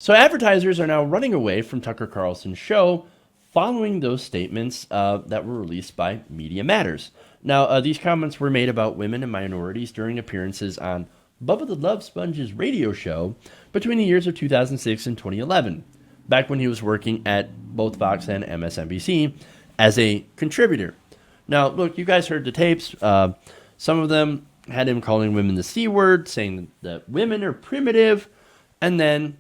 So advertisers are now running away from Tucker Carlson's show following those statements that were released by Media Matters. Now, these comments were made about women and minorities during appearances on Bubba the Love Sponge's radio show between the years of 2006 and 2011, back when he was working at both Fox and MSNBC as a contributor. Now, look, you guys heard the tapes. Some of them had him calling women the C word, saying that women are primitive, and then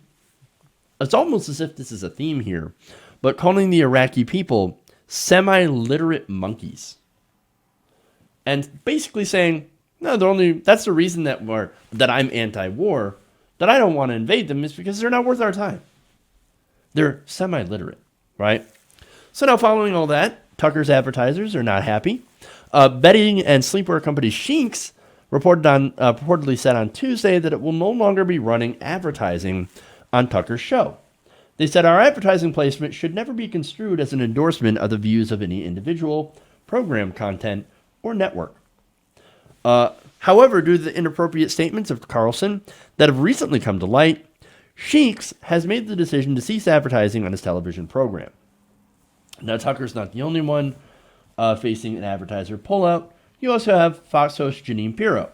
it's almost as if this is a theme here, but calling the Iraqi people semi-literate monkeys. And basically saying, no, that's the reason that I'm anti-war, that I don't want to invade them, is because they're not worth our time. They're semi-literate, right? So now following all that, Tucker's advertisers are not happy. Bedding and sleepwear company Shinx reportedly said on Tuesday that it will no longer be running advertising on Tucker's show. They said our advertising placement should never be construed as an endorsement of the views of any individual, program content, or network. However, due to the inappropriate statements of Carlson that have recently come to light, Shinx has made the decision to cease advertising on his television program. Now, Tucker's not the only one facing an advertiser pullout. You also have Fox host Jeanine Pirro.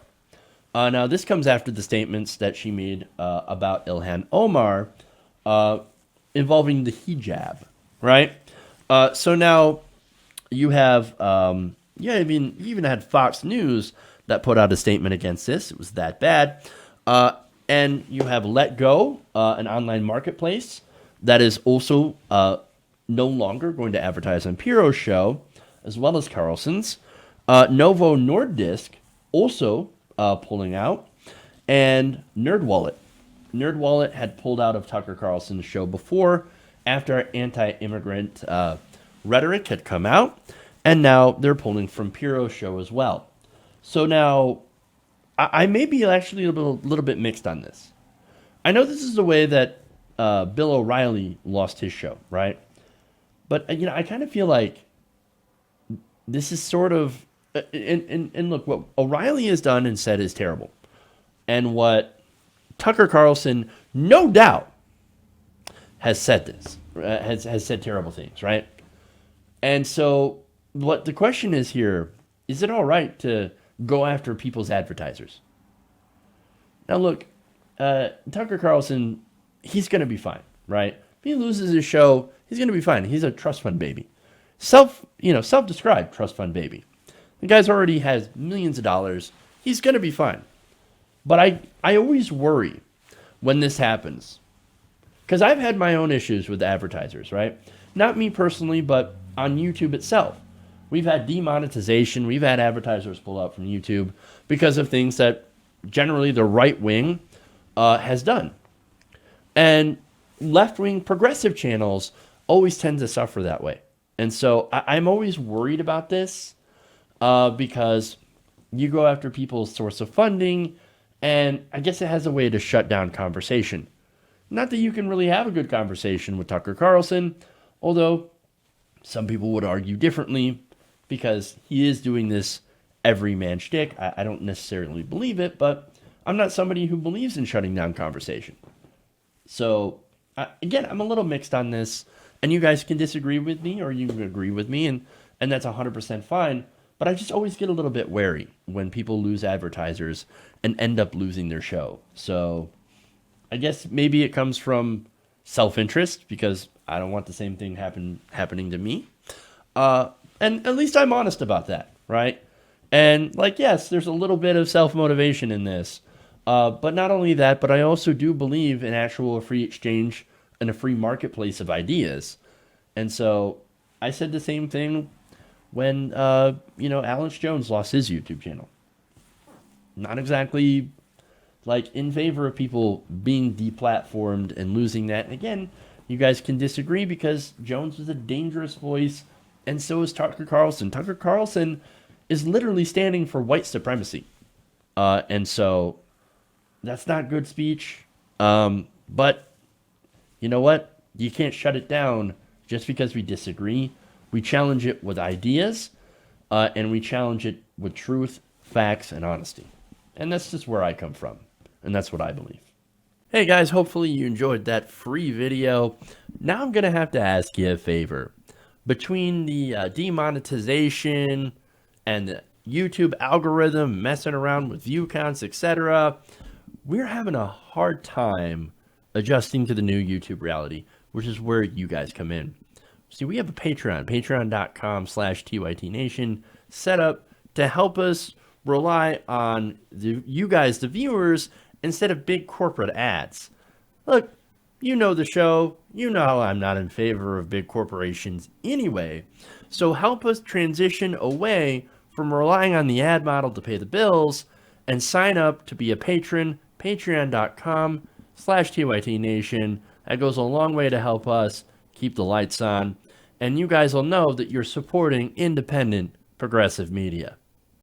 Now, this comes after the statements that she made about Ilhan Omar involving the hijab, right? So now you have, you even had Fox News that put out a statement against this. It was that bad. And you have Let Go, an online marketplace that is also no longer going to advertise on Pirro's show, as well as Carlson's. Novo Nordisk also pulling out, and NerdWallet. NerdWallet had pulled out of Tucker Carlson's show before, after anti-immigrant rhetoric had come out, and now they're pulling from Pirro's show as well. So now, I may be actually a little bit mixed on this. I know this is the way that Bill O'Reilly lost his show, right? But I kind of feel like this is sort of, and look, what O'Reilly has done and said is terrible. And what Tucker Carlson, no doubt, has said this, has said terrible things, right? And so what the question is here, is it all right to go after people's advertisers? Now look, Tucker Carlson, he's going to be fine, right? If he loses his show, he's going to be fine. He's a trust fund baby. Self-described trust fund baby. The guy's already has millions of dollars. He's going to be fine. But I always worry when this happens, because I've had my own issues with advertisers, right? Not me personally, but on YouTube itself. We've had demonetization. We've had advertisers pull out from YouTube because of things that generally the right wing has done. And left-wing progressive channels always tend to suffer that way. And so I'm always worried about this because you go after people's source of funding, and I guess it has a way to shut down conversation. Not that you can really have a good conversation with Tucker Carlson, although some people would argue differently because he is doing this everyman shtick. I don't necessarily believe it, but I'm not somebody who believes in shutting down conversation. So, again, I'm a little mixed on this, and you guys can disagree with me or you can agree with me, and that's 100% fine. But I just always get a little bit wary when people lose advertisers and end up losing their show. So I guess maybe it comes from self-interest because I don't want the same thing happening to me. And at least I'm honest about that, right? And yes, there's a little bit of self-motivation in this. But not only that, but I also do believe in actual free exchange and a free marketplace of ideas. And so I said the same thing when, Alex Jones lost his YouTube channel. Not exactly in favor of people being deplatformed and losing that. And again, you guys can disagree because Jones was a dangerous voice, and so is Tucker Carlson. Tucker Carlson is literally standing for white supremacy. And so that's not good speech. But you know what? You can't shut it down just because we disagree. We challenge it with ideas, and we challenge it with truth, facts, and honesty. And that's just where I come from. And that's what I believe. Hey guys, hopefully you enjoyed that free video. Now I'm going to have to ask you a favor. Between the demonetization and the YouTube algorithm messing around with view counts, etc., we're having a hard time adjusting to the new YouTube reality, which is where you guys come in. See, we have a Patreon, patreon.com/TYTNation, set up to help us rely on you guys, the viewers, instead of big corporate ads. Look, you know the show. You know I'm not in favor of big corporations anyway. So help us transition away from relying on the ad model to pay the bills and sign up to be a patron, patreon.com/TYTNation. That goes a long way to help us keep the lights on. And you guys will know that you're supporting independent progressive media.